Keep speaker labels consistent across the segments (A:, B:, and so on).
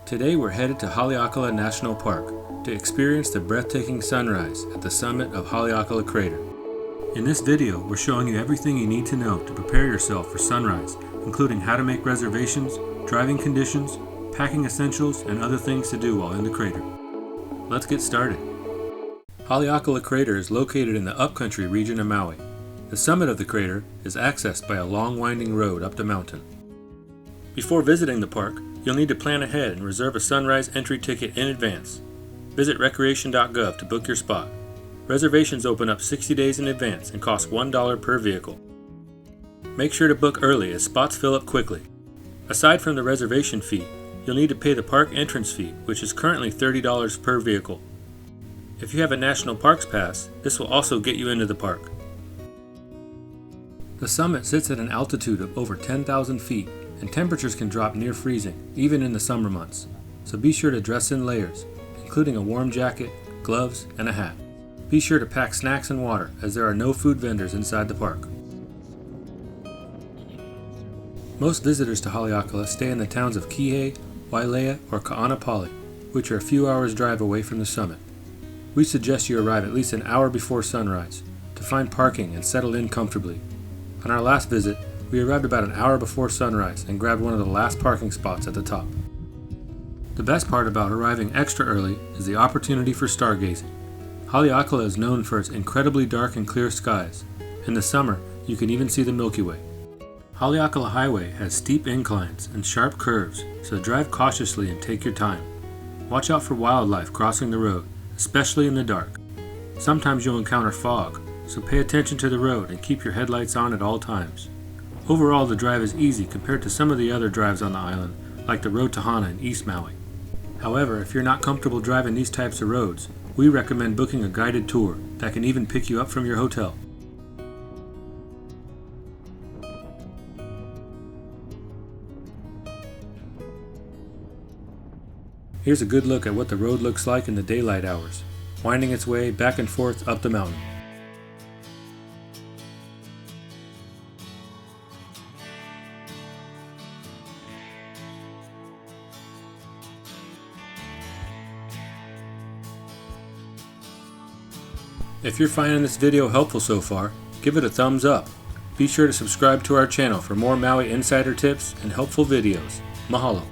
A: Today we're headed to Haleakala National Park to experience the breathtaking sunrise at the summit of Haleakala Crater. In this video, we're showing you everything you need to know to prepare yourself for sunrise, including how to make reservations, driving conditions, packing essentials, and other things to do while in the crater. Let's get started. Haleakala Crater is located in the upcountry region of Maui. The summit of the crater is accessed by a long winding road up the mountain. Before visiting the park, you'll need to plan ahead and reserve a sunrise entry ticket in advance. Visit recreation.gov to book your spot. Reservations open up 60 days in advance and cost $1 per vehicle. Make sure to book early as spots fill up quickly. Aside from the reservation fee, you'll need to pay the park entrance fee, which is currently $30 per vehicle. If you have a National Parks Pass, this will also get you into the park. The summit sits at an altitude of over 10,000 feet, and temperatures can drop near freezing, even in the summer months. So be sure to dress in layers, including a warm jacket, gloves, and a hat. Be sure to pack snacks and water, as there are no food vendors inside the park. Most visitors to Haleakala stay in the towns of Kihei, Wailea, or Ka'anapali, which are a few hours' drive away from the summit. We suggest you arrive at least an hour before sunrise to find parking and settle in comfortably. On our last visit, we arrived about an hour before sunrise and grabbed one of the last parking spots at the top. The best part about arriving extra early is the opportunity for stargazing. Haleakala is known for its incredibly dark and clear skies. In the summer, you can even see the Milky Way. Haleakala Highway has steep inclines and sharp curves, so drive cautiously and take your time. Watch out for wildlife crossing the road, especially in the dark. Sometimes you'll encounter fog, so pay attention to the road and keep your headlights on at all times. Overall, the drive is easy compared to some of the other drives on the island, like the road to Hana in East Maui. However, if you're not comfortable driving these types of roads, we recommend booking a guided tour that can even pick you up from your hotel. Here's a good look at what the road looks like in the daylight hours, winding its way back and forth up the mountain. If you're finding this video helpful so far, give it a thumbs up. Be sure to subscribe to our channel for more Maui insider tips and helpful videos. Mahalo.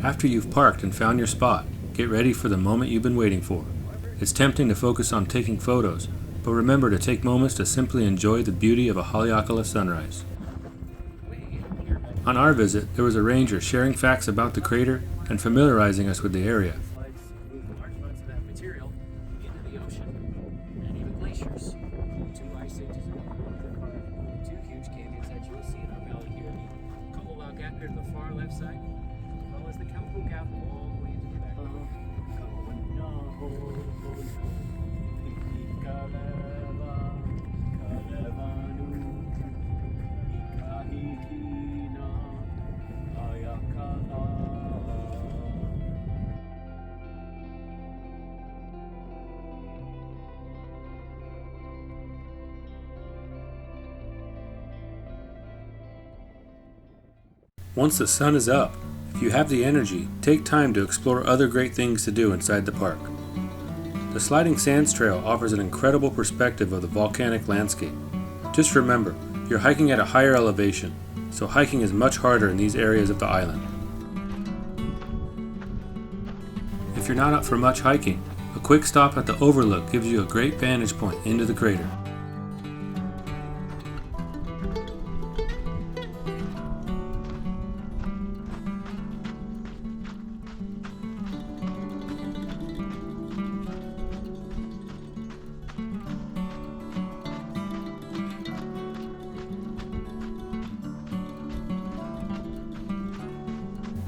A: After you've parked and found your spot, get ready for the moment you've been waiting for. It's tempting to focus on taking photos, but remember to take moments to simply enjoy the beauty of a Haleakala sunrise. On our visit, there was a ranger sharing facts about the crater and familiarizing us with the area.
B: Large amounts of that material into the ocean and even glaciers. Two ice ages and two huge canyons that you'll see in our valley here. The Ko'olau Gap here to the far left side, as well as the Kaupo Gap all the way into the back.
A: Once the sun is up, if you have the energy, take time to explore other great things to do inside the park. The Sliding Sands Trail offers an incredible perspective of the volcanic landscape. Just remember, you're hiking at a higher elevation, so hiking is much harder in these areas of the island. If you're not up for much hiking, a quick stop at the overlook gives you a great vantage point into the crater.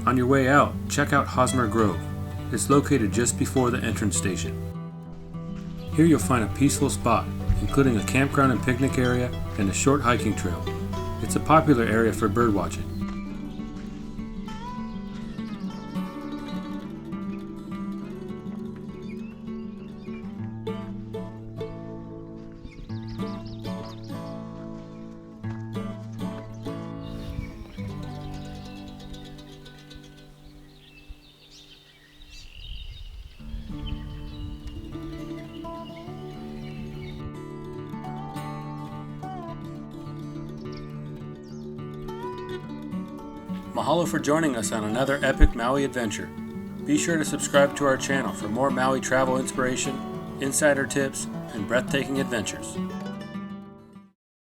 A: On your way out, check out Hosmer Grove. It's located just before the entrance station. Here you'll find a peaceful spot, including a campground and picnic area and a short hiking trail. It's a popular area for birdwatching. Mahalo for joining us on another epic Maui adventure. Be sure to subscribe to our channel for more Maui travel inspiration, insider tips, and breathtaking adventures.